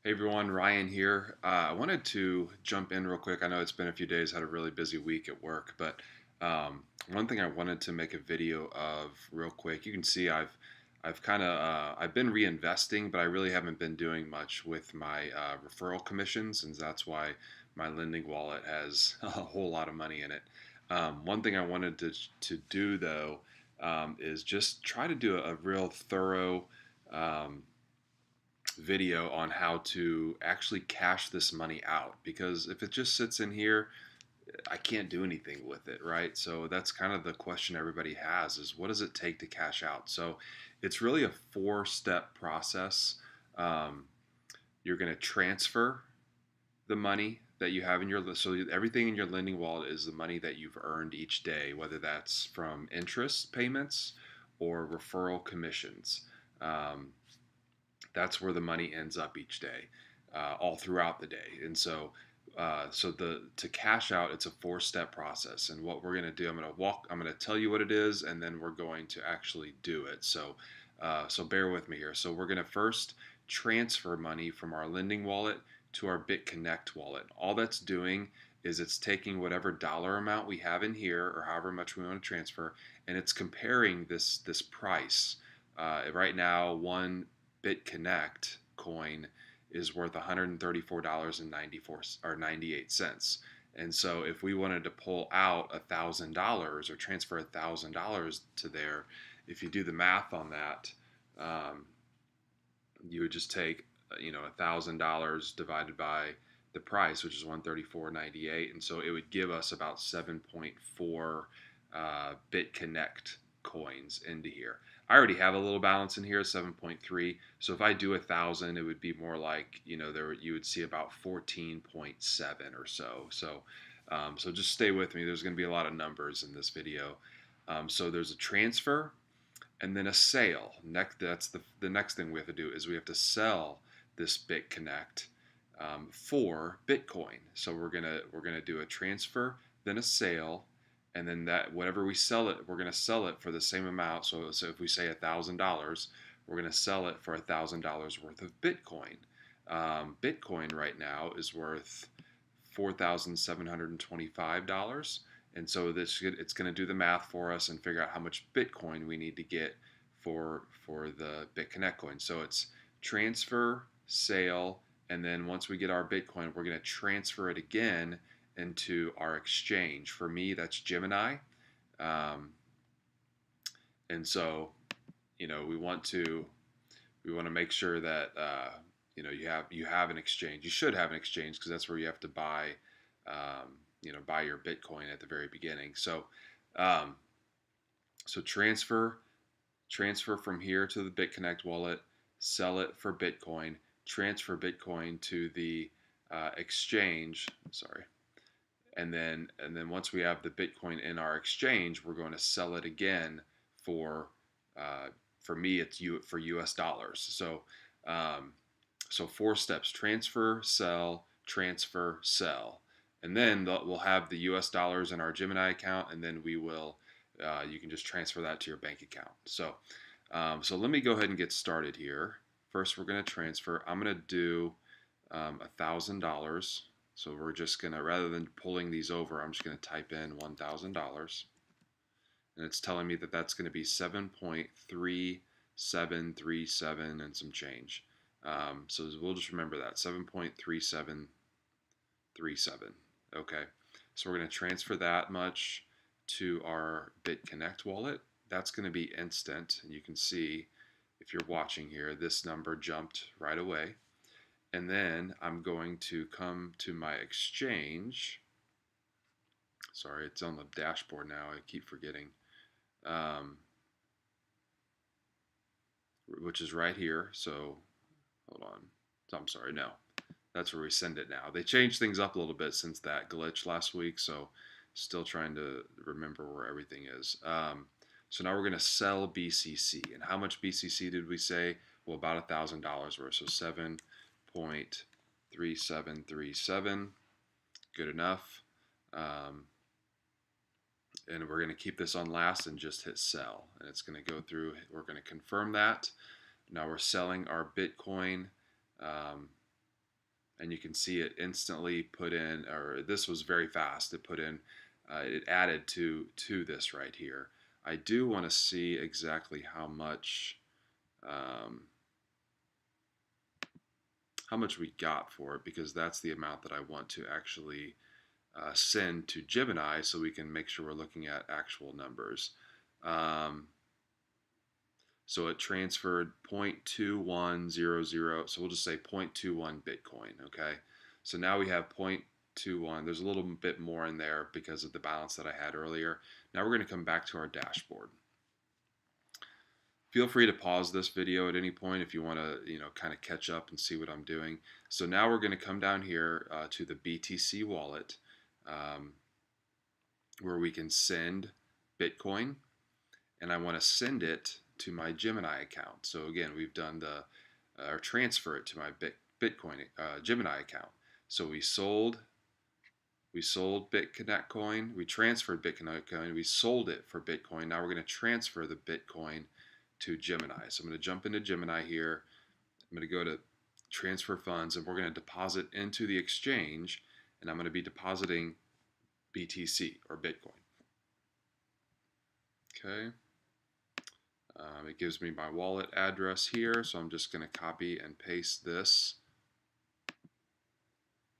Hey everyone, Ryan here. I wanted to jump in real quick. I know it's been a few days, had a really busy week at work, but one thing I wanted to make a video of real quick. You can see I've kind of I've been reinvesting, but I really haven't been doing much with my referral commissions, and that's why my lending wallet has a whole lot of money in it. One thing I wanted to do though is just try to do a real thorough um, video on how to actually cash this money out, because if it just sits in here, I can't do anything with it, right? So that's kind of the question everybody has, is what does it take to cash out? So it's really a four-step process. um, you're going to transfer the money that you have in your so everything in your lending wallet is the money that you've earned each day, whether that's from interest payments or referral commissions. um, that's where the money ends up each day, all throughout the day. And so the to cash out, it's a four-step process. And what we're going to do, I'm going to tell you what it is, and then we're going to actually do it. So bear with me here. So we're going to first transfer money from our lending wallet to our BitConnect wallet. All that's doing is it's taking whatever dollar amount we have in here, or however much we want to transfer, and it's comparing this price. Right now, one BitConnect coin is worth $134.94 or 98 cents. And so if we wanted to pull out $1,000 or transfer $1,000 to there, if you do the math on that, um, you would just take $1,000 divided by the price, which is 134.98, and so it would give us about 7.4 BitConnect coins into here. I already have a little balance in here, 7.3. So if I do 1,000, it would be more like, there you would see about 14.7 or so. So just stay with me. There's going to be a lot of numbers in this video. So there's a transfer and then a sale. That's the next thing we have to do, is we have to sell this BitConnect for Bitcoin. So we're gonna do a transfer, then a sale, and then that whatever we sell it, we're gonna sell it for the same amount. So if we say $1,000, we're gonna sell it for $1,000 worth of Bitcoin. Bitcoin right now is worth $4,725. And so it's going to do the math for us and figure out how much Bitcoin we need to get for the BitConnect coin. So it's transfer, sale, and then once we get our Bitcoin, we're going to transfer it again into our exchange. For me, that's Gemini. Um, and so, we want to make sure that you have an exchange. You should have an exchange, because that's where you have to buy your Bitcoin at the very beginning. Um, so transfer from here to the BitConnect wallet, sell it for Bitcoin, transfer Bitcoin to the exchange. Sorry. And then once we have the Bitcoin in our exchange, we're going to sell it again for for me it's for US dollars. So four steps: transfer, sell, transfer, sell. And then we'll have the US dollars in our Gemini account, and then you can just transfer that to your bank account. So let me go ahead and get started here. First, we're going to transfer. I'm going to do $1,000. So we're just going to, rather than pulling these over, I'm just going to type in $1,000. And it's telling me that that's going to be 7.3737 and some change. So we'll just remember that, 7.3737. Okay, so we're going to transfer that much to our BitConnect wallet. That's going to be instant, and you can see, if you're watching here, this number jumped right away. And then I'm going to come to my exchange. Sorry, it's on the dashboard now. I keep forgetting. Which is right here. So hold on. I'm sorry. No, that's where we send it now. They changed things up a little bit since that glitch last week, so still trying to remember where everything is. So now we're going to sell BCC. And how much BCC did we say? Well, about $1,000 worth. So 7.3737. Good enough. And we're going to keep this on last and just hit sell. And it's going to go through. We're going to confirm that. Now we're selling our Bitcoin and you can see it instantly put in, or this was very fast. It put in, it added to this right here. I do want to see exactly um, how much we got for it, because that's the amount that I want to actually send to Gemini, so we can make sure we're looking at actual numbers. Um, so it transferred 0.2100, so we'll just say 0.21 Bitcoin, okay? So now we have 0.21. There's a little bit more in there because of the balance that I had earlier. Now we're going to come back to our dashboard. Feel free to pause this video at any point if you want to, kind of catch up and see what I'm doing. So now we're going to come down here to the BTC wallet, um, where we can send Bitcoin, and I want to send it to my Gemini account. So again, we've done or transfer it to my Bitcoin Gemini account. So we sold BitConnect coin, we transferred BitConnect coin, we sold it for Bitcoin. Now we're going to transfer the Bitcoin to Gemini. So I'm going to jump into Gemini here. I'm going to go to transfer funds, and we're going to deposit into the exchange, and I'm going to be depositing BTC or Bitcoin. Okay. It gives me my wallet address here, so I'm just going to copy and paste this.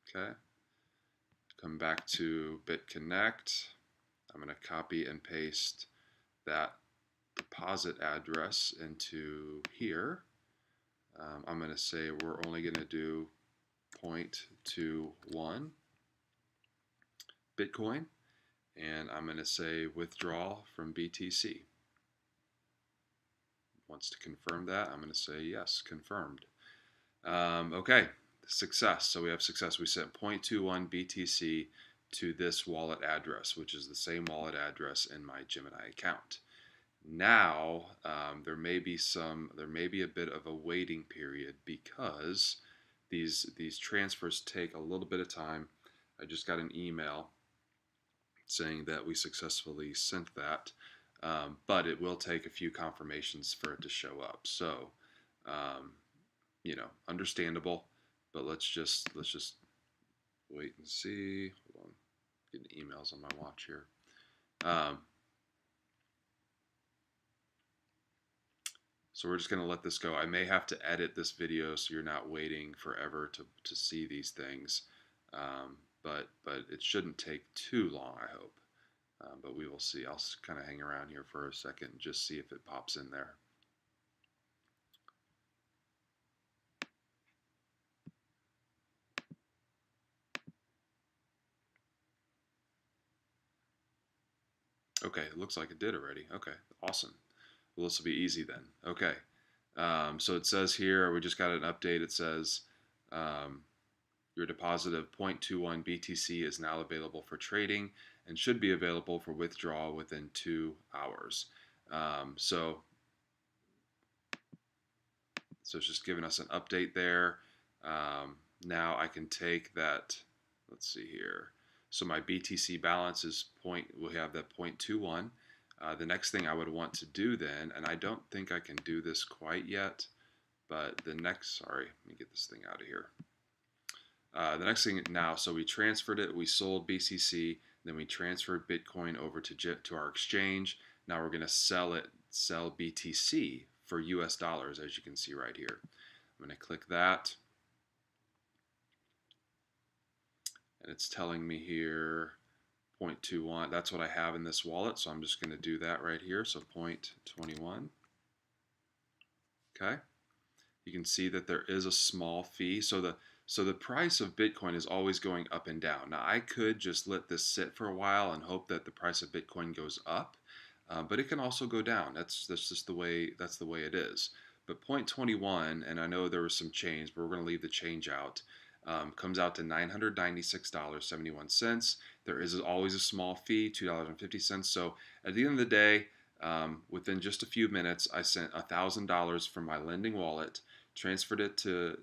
Okay. Come back to BitConnect. I'm going to copy and paste that deposit address into here. I'm going to say we're only going to do 0.21 Bitcoin, and I'm going to say withdraw from BTC. Wants to confirm that. I'm going to say yes, confirmed. Okay, success. So we have success. We sent 0.21 BTC to this wallet address, which is the same wallet address in my Gemini account. Now there may be a bit of a waiting period, because these transfers take a little bit of time. I just got an email saying that we successfully sent that, but it will take a few confirmations for it to show up. So, understandable, but let's just wait and see. Hold on, getting emails on my watch here. So we're just going to let this go. I may have to edit this video so you're not waiting forever to see these things, but it shouldn't take too long, I hope. But we will see. I'll kind of hang around here for a second and just see if it pops in there. Okay, it looks like it did already. Okay, awesome. Well, this will be easy then. Okay, so it says here, we just got an update. It says your deposit of 0.21 BTC is now available for trading and should be available for withdrawal within 2 hours. So it's just giving us an update there. Now I can take that, let's see here. So my BTC balance is we have that 0.21. The next thing I would want to do then, and I don't think I can do this quite yet, but sorry, let me get this thing out of here. The next thing now, so we transferred it, we sold BCC, then we transferred Bitcoin over to our exchange. Now we're going to sell BTC for US dollars, as you can see right here. I'm going to click that, and it's telling me here 0.21. That's what I have in this wallet, so I'm just going to do that right here. So 0.21. Okay. You can see that there is a small fee. So the price of Bitcoin is always going up and down. Now I could just let this sit for a while and hope that the price of Bitcoin goes up, but it can also go down. That's just the way it is. But 0.21, and I know there was some change, but we're going to leave the change out. Comes out to $996.71. There is always a small fee, $2.50. So at the end of the day, within just a few minutes, I sent $1,000 from my lending wallet, transferred it to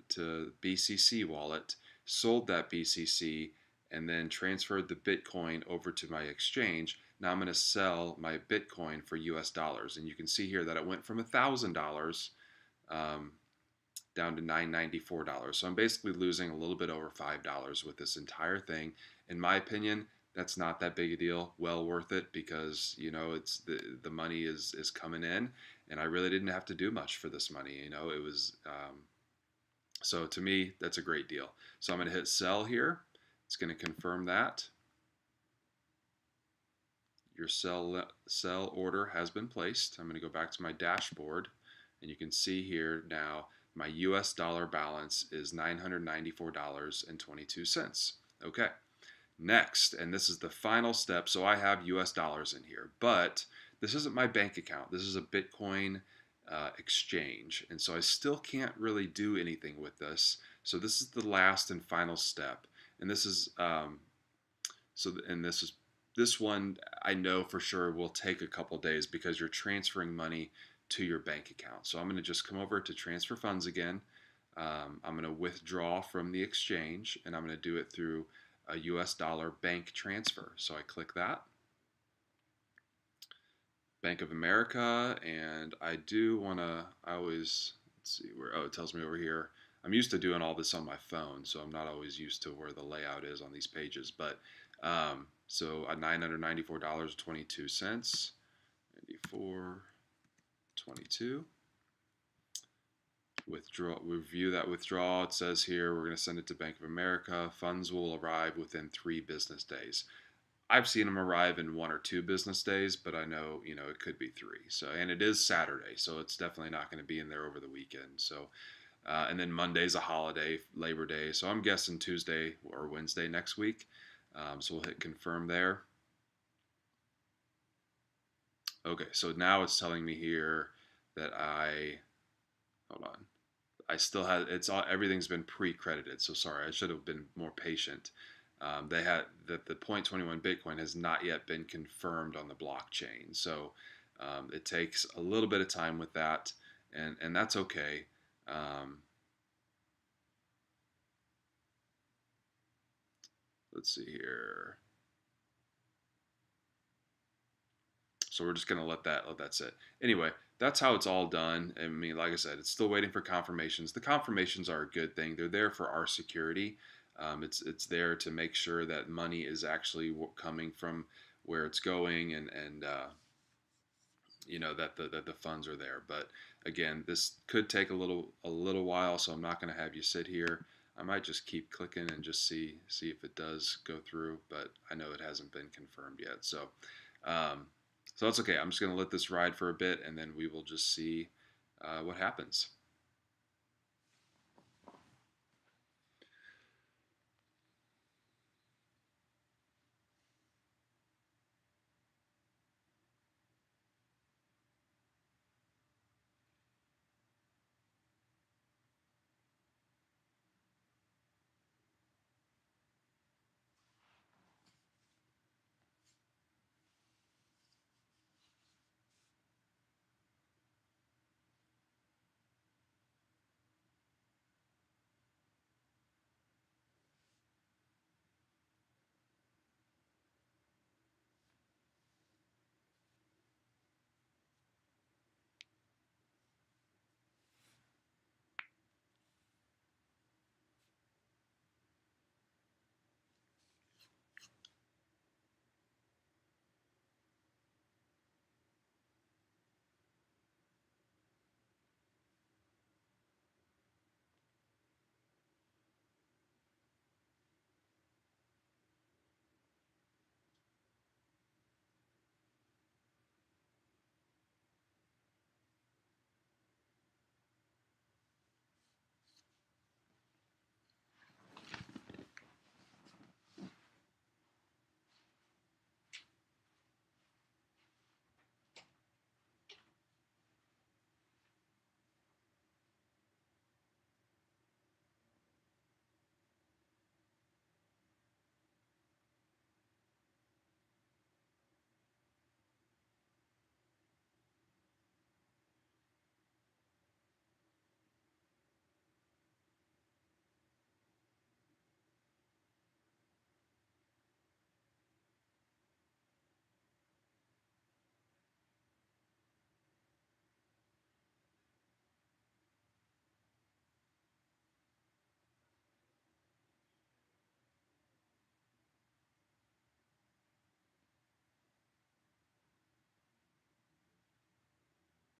BCC wallet, sold that BCC, and then transferred the Bitcoin over to my exchange. Now I'm going to sell my Bitcoin for US dollars. And you can see here that it went from $1,000 down to $9.94. So I'm basically losing a little bit over $5 with this entire thing. In my opinion, that's not that big a deal. Well worth it because it's the money is coming in, and I really didn't have to do much for this money. It was so to me that's a great deal. So I'm going to hit sell here. It's going to confirm that your sell order has been placed. I'm going to go back to my dashboard, and you can see here now my US dollar balance is $994.22. Okay, next, and this is the final step. So I have US dollars in here, but this isn't my bank account. This is a Bitcoin exchange, and so I still can't really do anything with this. So this is the last and final step, and this is this one I know for sure will take a couple days because you're transferring money to your bank account. So I'm going to just come over to transfer funds again. I'm going to withdraw from the exchange, and I'm going to do it through a US dollar bank transfer. So I click that. Bank of America, and I do want to, I always, let's see where, oh, it tells me over here. I'm used to doing all this on my phone, so I'm not always used to where the layout is on these pages. But so $994.22, 94.22. Withdraw. Review that withdrawal. It says here we're going to send it to Bank of America. Funds will arrive within 3 business days. I've seen them arrive in 1 or 2 business days, but I know it could be 3. So, and it is Saturday, so it's definitely not going to be in there over the weekend. So, and then Monday's a holiday, Labor Day. So I'm guessing Tuesday or Wednesday next week. So we'll hit confirm there. Okay, so now it's telling me here that hold on. I still had everything's been pre-credited. So sorry, I should have been more patient. They had that the 0.21 Bitcoin has not yet been confirmed on the blockchain. So it takes a little bit of time with that, and that's okay. Let's see here. So we're just gonna let that sit. Anyway, that's how it's all done. I mean, like I said, it's still waiting for confirmations. The confirmations are a good thing. They're there for our security. It's there to make sure that money is actually coming from where it's going, and that the funds are there. But again, this could take a little while, so I'm not going to have you sit here. I might just keep clicking and just see if it does go through, but I know it hasn't been confirmed yet. So so that's okay. I'm just going to let this ride for a bit, and then we will just see what happens.